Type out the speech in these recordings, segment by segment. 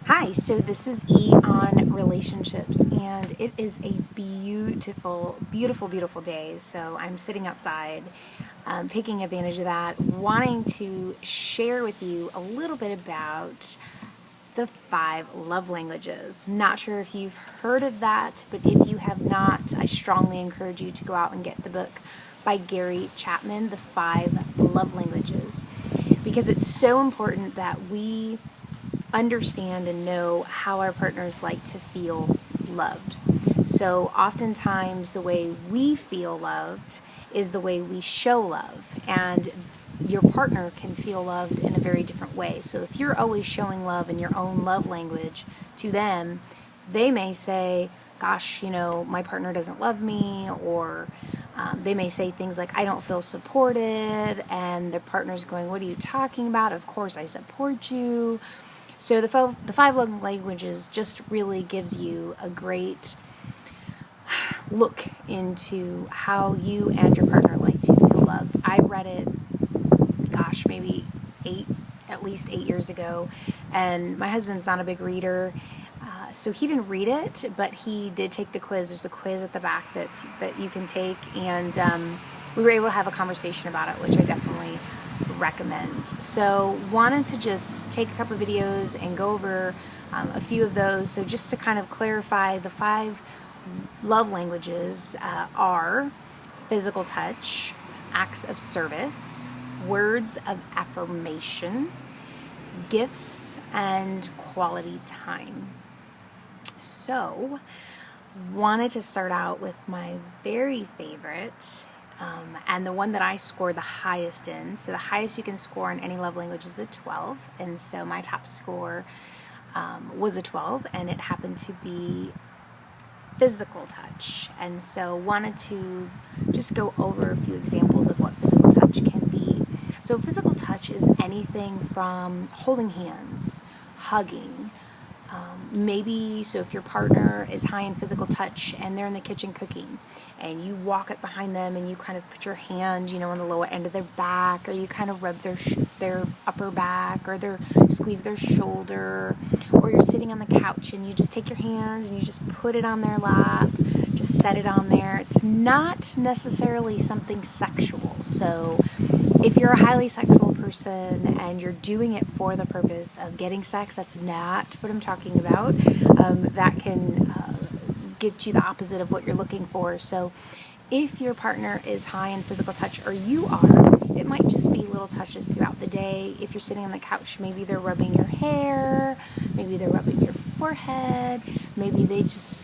Hi, so this is E on relationships, and it is a beautiful, beautiful, beautiful day. So I'm sitting outside, taking advantage of that, wanting to share with you a little bit about the 5 love languages. Not sure if you've heard of that, but if you have not, I strongly encourage you to go out and get the book by Chapman, The 5 Love Languages, because it's so important that we understand and know how our partners like to feel loved. So oftentimes the way we feel loved is the way we show love, and your partner can feel loved in a very different way. So if you're always showing love in your own love language to them, they may say, gosh, my partner doesn't love me, or they may say things like, I don't feel supported, and their partner's going, what are you talking about? Of course I support you. So the 5 love languages just really gives you a great look into how you and your partner like to feel loved. I read it, gosh, maybe at least 8 years ago, and my husband's not a big reader, so he didn't read it, but he did take the quiz. There's a quiz at the back that you can take, and we were able to have a conversation about it, which I definitely recommend. So wanted to just take a couple of videos and go over a few of those. So just to kind of clarify, the 5 love languages are physical touch, acts of service, words of affirmation, gifts, and quality time. So wanted to start out with my very favorite, and the one that I scored the highest in. So the highest you can score in any love language is a 12, and so my top score was a 12, and it happened to be physical touch. And so wanted to just go over a few examples of what physical touch can be. So physical touch is anything from holding hands, hugging, maybe, so if your partner is high in physical touch and they're in the kitchen cooking, and you walk up behind them and you kind of put your hand, on the lower end of their back, or you kind of rub their upper back, or squeeze their shoulder, or you're sitting on the couch and you just take your hands and you just put it on their lap, just set it on there. It's not necessarily something sexual. So if you're a highly sexual person and you're doing it for the purpose of getting sex, that's not what I'm talking about. That can get you the opposite of what you're looking for. So if your partner is high in physical touch, or you are, it might just be little touches throughout the day. If you're sitting on the couch, maybe they're rubbing your hair, maybe they're rubbing your forehead, maybe they just,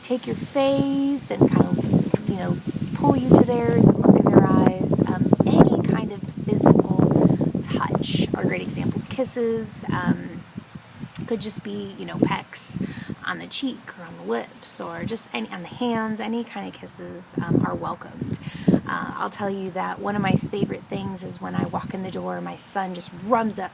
take your face and kind of, pull you to theirs and look in their eyes. Any kind of physical touch are great examples. Kisses could just be, pecks on the cheek or on the lips, or just on the hands. Any kind of kisses are welcomed. I'll tell you that one of my favorite things is when I walk in the door, my son just runs up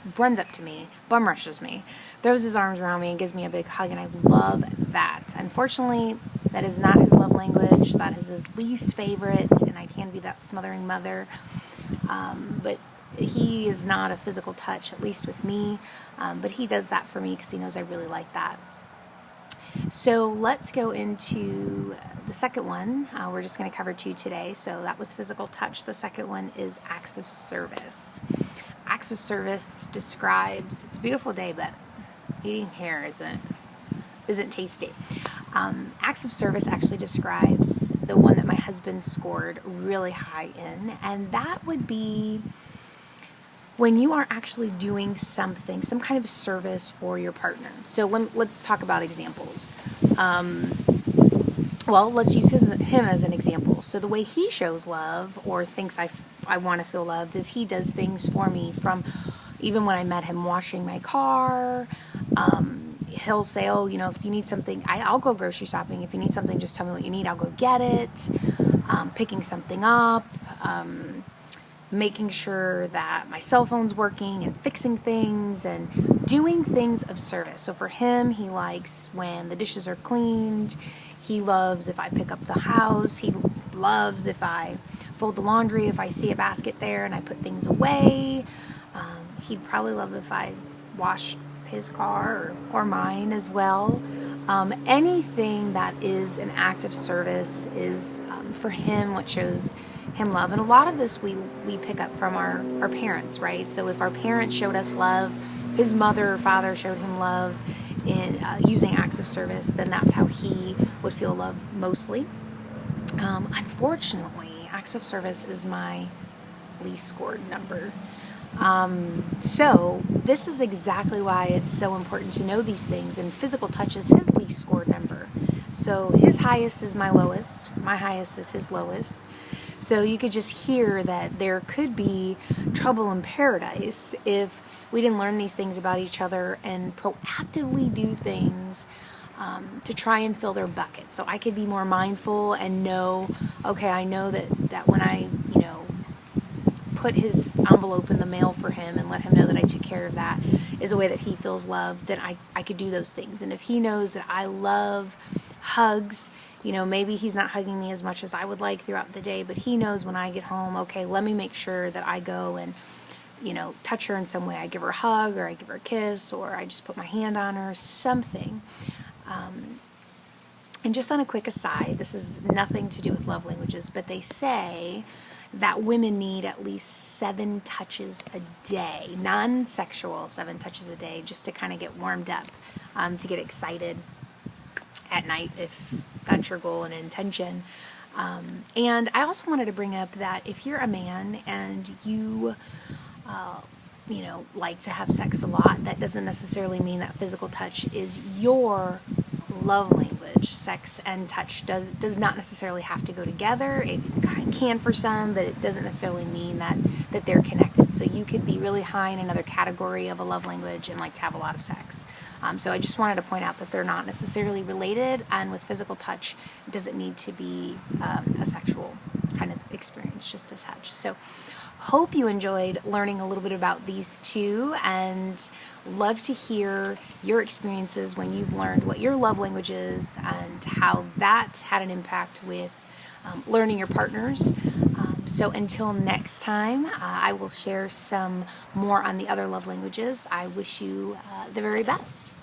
to me, bum rushes me, throws his arms around me and gives me a big hug, and I love that. Unfortunately, that is not his love language. That is his least favorite, and I can be that smothering mother. But he is not a physical touch, at least with me, but he does that for me because he knows I really like that. So let's go into the second one. We're just going to cover 2 today. So that was physical touch. The second one is acts of service. Acts of service describes, it's a beautiful day, but eating hair isn't tasty. Acts of service actually describes the one that my husband scored really high in, and that would be when you are actually doing something, some kind of service for your partner. So let's talk about examples. Well, let's use him as an example. So the way he shows love, or thinks I want to feel loved, is he does things for me, from even when I met him, washing my car. He'll say, oh, if you need something, I'll go grocery shopping. If you need something, just tell me what you need. I'll go get it. Picking something up. Making sure that my cell phone's working, and fixing things and doing things of service. So for him, he likes when the dishes are cleaned. He loves if I pick up the house. He loves if I fold the laundry, if I see a basket there and I put things away. He'd probably love if I wash his car or mine as well. Anything that is an act of service is for him what shows him love. And a lot of this we pick up from our parents, right? So if our parents showed us love, his mother or father showed him love in using acts of service, then that's how he would feel love mostly. Unfortunately, acts of service is my least scored number. So this is exactly why it's so important to know these things, and physical touch is his least scored number. So his highest is my lowest, my highest is his lowest. So you could just hear that there could be trouble in paradise if we didn't learn these things about each other and proactively do things to try and fill their bucket. So I could be more mindful and know, okay, I know that when I, put his envelope in the mail for him and let him know that I took care of that is a way that he feels loved, then I could do those things. And if he knows that I love hugs, maybe he's not hugging me as much as I would like throughout the day, but he knows when I get home, okay, let me make sure that I go and, touch her in some way. I give her a hug, or I give her a kiss, or I just put my hand on her, something. And just on a quick aside, this is nothing to do with love languages, but they say that women need at least 7 touches a day, non-sexual 7 touches a day, just to kind of get warmed up, to get excited at night if that's your goal and intention. And I also wanted to bring up that if you're a man and you like to have sex a lot, that doesn't necessarily mean that physical touch is your love language. Sex and touch does not necessarily have to go together. It can for some, but it doesn't necessarily mean that they're connected. So you could be really high in another category of a love language and like to have a lot of sex. So I just wanted to point out that they're not necessarily related, and with physical touch, it doesn't need to be a sexual kind of experience, just a touch. So hope you enjoyed learning a little bit about these two, and love to hear your experiences when you've learned what your love language is and how that had an impact with learning your partners. So until next time, I will share some more on the other love languages. I wish you the very best.